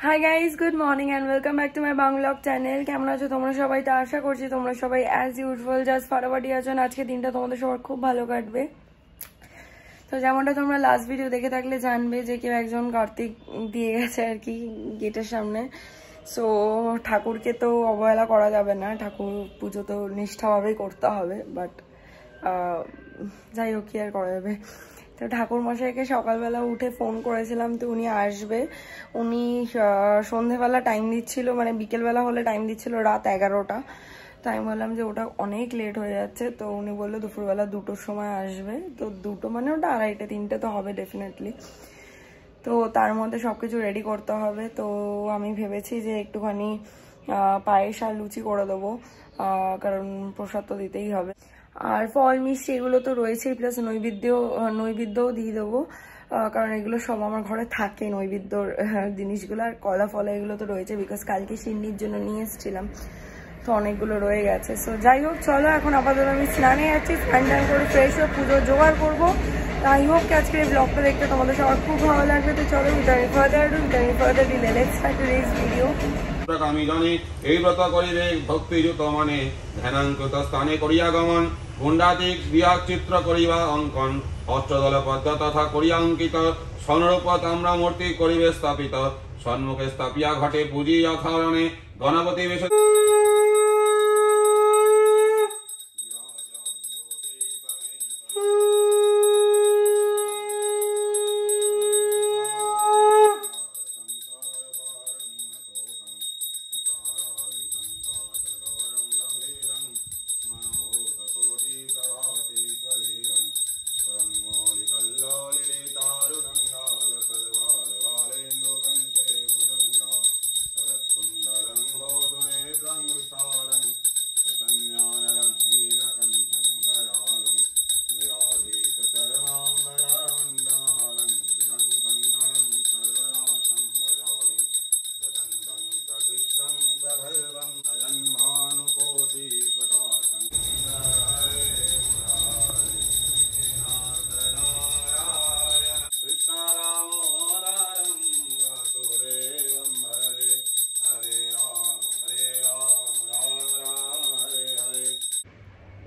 High guys, good morning and welcome back to my vlog channel. কেমন আছো তোমরা সবাই? তো আশা করছি তোমরা সবাই অ্যাজ ইউজুয়াল জাস্ট ফাটাফাটি আছো। আজকে দিনটা তোমাদের সবার খুব ভালো কাটবে। তো যেমনটা তোমরা লাস্ট ভিডিও দেখে থাকলে জানবে যে কেউ একজন কার্তিক দিয়ে গেছে আর কি গেটের সামনে। সো ঠাকুরকে তো অবহেলা করা যাবে না, ঠাকুর পুজো তো নিষ্ঠাভাবেই করতে হবে, বাট যাই হোক কি আর করা যাবে। তো ঠাকুর মশাইকে সকালবেলা উঠে ফোন করেছিলাম, তো উনি আসবে। উনি সন্ধেবেলা টাইম দিচ্ছিল, মানে বিকেলবেলা হলে টাইম দিচ্ছিল রাত 11টা। তো আমি বললাম যে ওটা অনেক লেট হয়ে যাচ্ছে, তো উনি বললো দুপুরবেলা 2টোর সময় আসবে। তো 2টো মানে ওটা 2:30 3টে তো হবে ডেফিনেটলি। তো তার মধ্যে সবকিছু রেডি করতে হবে। তো আমি ভেবেছি যে একটুখানি পায়েস আর লুচি করে দেবো, কারণ প্রসাদ তো দিতেই হবে। আর ফল মিষ্টি এগুলো তো রয়েছেই, প্লাস নৈবেদ্যও দিয়ে দেবো, কারণ এগুলো সব আমার ঘরে থাকে নৈবেদ্যর জিনিসগুলো। আর কলা ফলা এগুলো তো রয়েছে, বিকজ কালকে সিন্নির জন্য নিয়ে এসেছিলাম, তো অনেকগুলো রয়ে গেছে। সো যাই হোক চলো, এখন আপাতত আমি স্নানে যাচ্ছি, স্নান টান করে ফ্রেশ হয়ে পুজোর জোগাড় করবো। আই হোপ আজকের এই ব্লগটা দেখতে তোমাদের সবার খুব ভালো লাগবে। তো চলো further delay let's start today's video. আমি জানি এই ব্রত করিবে ভক্তিযুত মানে ধ্যানাঙ্কিত স্থানে করিয়া গমন, গুণ্ডাতিক বিরাট চিত্র করিবা অঙ্কন, অষ্টদল পদ্ম তথা করিয়া অঙ্কিত, স্বর্ণরূপ তাম্রা মূর্তি করিবে স্থাপিত, সন্মুখে স্থাপিয়া ঘটে পুজি যথারণে গণপতি বেশ।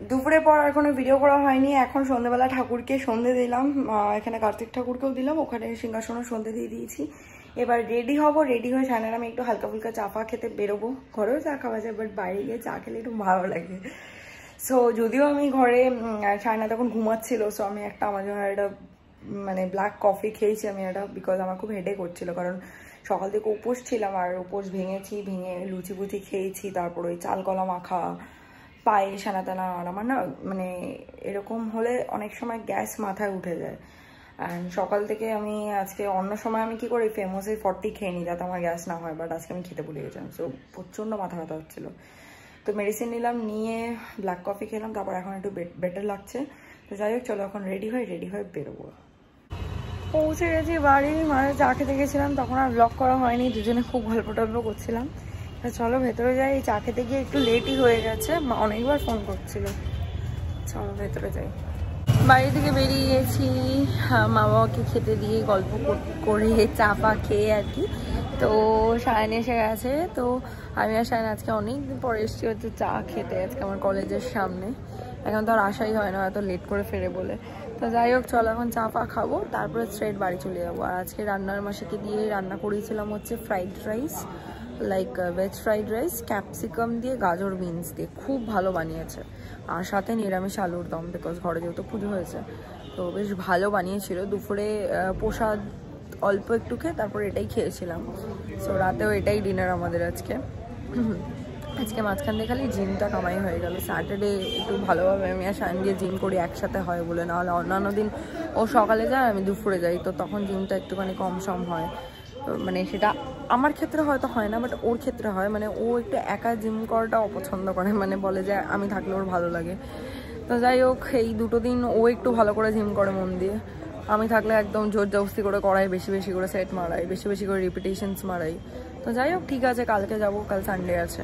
দুপুরে পর আর কোনো ভিডিও করা হয়নি। এখন সন্ধ্যেবেলা ঠাকুরকে সন্ধে দিলাম, এখানে কার্তিক ঠাকুরকেও দিলাম, ওখানে সিংহাসনও সন্ধে দিয়ে দিয়েছি। এবার রেডি হব, রেডি হয়ে সায়নার আমি একটু হালকা ফুলকা চা ফা খেতে বেরোবো। ঘরেও চা খাওয়া যায়, বাট বাইরে গিয়ে চা খেলে একটু ভালো লাগে। সো যদিও আমি ঘরে, সায়না তখন ঘুমাচ্ছিল, সো আমি একটা আমার জন্য একটা মানে ব্ল্যাক কফি খেয়েছি আমি একটা, বিকজ আমার খুব হেডেক করছিল, কারণ সকাল থেকে উপোস ছিলাম, আর উপোস ভেঙে লুচি পুচি খেয়েছি, তারপর ওই চাল কলা মাখা পায়ে সানা টানা। আর আমার না মানে এরকম হলে অনেক সময় গ্যাস মাথায় উঠে যায়। অ্যান্ড সকাল থেকে আমি আজকে অন্য সময় আমি কি করি ফেমাসের 40 খেয়ে নিই যাতে আমার গ্যাস না হয়, বাট আজকে আমি খেতে ভুলে গেছিলাম। সো প্রচণ্ড মাথা ব্যথা হচ্ছিলো, তো মেডিসিন নিলাম, নিয়ে ব্ল্যাক কফি খেলাম, তারপর এখন একটু বেটার লাগছে। তো যাই হোক চলো এখন রেডি হয়ে বেরোবো। পৌঁছে গেছি বাড়ি, মানে চা খেতে গেছিলাম, তখন আর ব্লগ করা হয়নি, দুজনে খুব গল্প টল্প করছিলাম। চলো ভেতরে যাই, চা খেতে গিয়ে একটু লেটই হয়ে গেছে, অনেকবার ফোন করছিল। চলো ভেতরে যাই। বাড়ি থেকে বেরিয়ে গেছি, মা বাবাকে খেতে দিয়ে গল্প করে চা পা খেয়ে আর কি। তো সায়ন এসে গেছে, তো আমি আর সায়ন আজকে অনেকদিন পরে এসেছি হচ্ছে চা খেতে, আজকে আমার কলেজের সামনে। এখন তো আর আসাই হয় না, এত লেট করে ফেরে বলে। তো যাই হোক চলো এখন চা পা খাবো, তারপরে স্ট্রেট বাড়ি চলে যাবো। আর আজকে রান্নার মাসিকে দিয়ে রান্না করিয়েছিলাম হচ্ছে fried rice, like veg fried rice, capsicum দিয়ে গাজর বিনস দিয়ে, খুব ভালো বানিয়েছে। আর সাথে নিরামিষ আলুর দম, বিকজ ঘরে যেহেতু পুজো হয়েছে, তো বেশ ভালো বানিয়েছিল। দুপুরে প্রসাদ অল্প একটু খেয়ে তারপর এটাই খেয়েছিলাম। সো রাতেও এটাই ডিনার আমাদের আজকে। আজকে মাঝখান দিয়ে খালি জিমটা কামাই হয়ে গেল। স্যাটারডে একটু ভালোভাবে আমি আর সায়ন গিয়ে জিম করি একসাথে হয় বলে, নাহলে অন্যান্য দিন ও সকালে যায় আমি দুপুরে যাই, তো তখন জিমটা একটুখানি কম সম হয়। মানে সেটা আমার ক্ষেত্রে হয়তো হয় না, বাট ওর ক্ষেত্রে হয়। মানে ও একটু একা জিম করাটা অপছন্দ করে, মানে বলে যে আমি থাকলে ওর ভালো লাগে। তো যাই হোক এই দুটো দিন ও একটু ভালো করে জিম করে মন দিয়ে, আমি থাকলে একদম জোর জবস্তি করে করাই, বেশি বেশি করে সেট মারাই, বেশি বেশি করে রিপিটেশনস মারাই। তো যাই হোক ঠিক আছে, কালকে যাবো, কাল সানডে আছে।